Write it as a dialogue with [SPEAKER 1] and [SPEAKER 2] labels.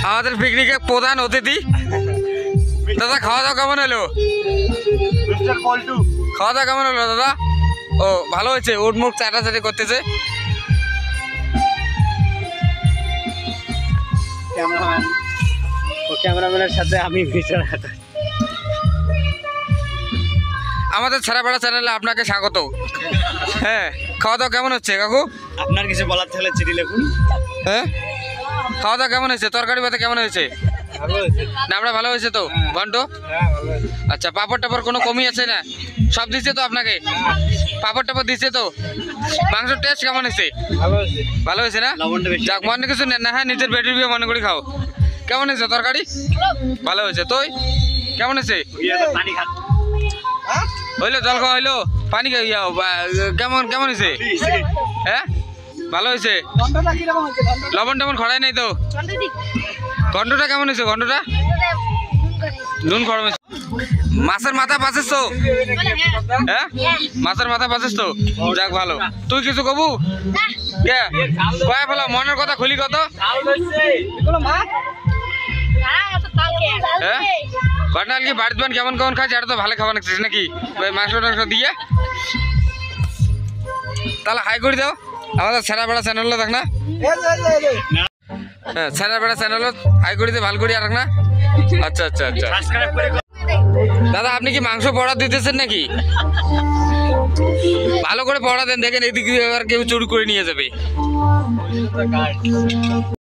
[SPEAKER 1] আমাদের পিকনিকের প্রধান অতিথি দাদা, খাওয়া দাওয়া কেমন হলো? খাওয়া দাওয়া কেমন হলো দাদা? ও ভালো হয়েছে, উট মুখ চাটাচাটি করতেছে।
[SPEAKER 2] ক্যামেরাম্যানের সাথে আমি
[SPEAKER 1] আমাদের ছাড়াপাড়া চ্যানেলে আপনাকে স্বাগত। হ্যাঁ, খাওয়া দাওয়া কেমন হচ্ছে কাকু?
[SPEAKER 2] আপনার কিছু বলার থাকলে চিঠি লিখুন।
[SPEAKER 1] হ্যাঁ, খাওয়া দাওয়া কেমন হয়েছে? তরকারি ভাতে কেমন হয়েছে? নামটা ভালো হয়েছে তো ঘন্টো? আচ্ছা, পাপড় টাপড় কোনো কমি আছে না? সব দিচ্ছে তো আপনাকে? পাপড় টাপড় দিচ্ছে তো? মাংসের টেস্ট কেমন হয়েছে? ভালো হয়েছে না? যাক, মনে কিছু নেন না, হ্যাঁ নিজের পেটের বিয়ে মনে করে খাও। কেমন হয়েছে তরকারি? ভালো হয়েছে। তুই কেমন হয়েছে? হইলো জল খাওয়া হইলো, পানি কেমন কেমন হয়েছে? হ্যাঁ ভালো হয়েছে। লবণ টবণ খড়াই নাই তো? ঘন্টটা কেমন হয়েছে? ঘন্টটা নুন খড় হয়েছে। মাছের মাথা পাচ্ছিস তো? হ্যাঁ, মাছের মাথা পাচ্ছিস তো? যাক ভালো। তুই কিছু কবু কে কয়ে ফেলা মনের কথা খুলি কত? হ্যাঁ, ঘটনা কি বাড়িতে বান কেমন কেমন খাচ্ছে? এটা তো ভালো খাবার নিচ্ছিস নাকি মাংস টাংস দিয়ে? তাহলে হাই করে দাও আমাদের ছেড়াবেড়া চ্যানেল দেখ না। হ্যাঁ, ছেড়াবেড়া চ্যানেল হাই করে দিয়ে ভালো করি আর না। আচ্ছা আচ্ছা আচ্ছা। দাদা, আপনি কি মাংস পড়া দিতেছেন নাকি? ভালো করে পড়া দেন, দেখেন এদিকে কেউ চুরি করে নিয়ে যাবে।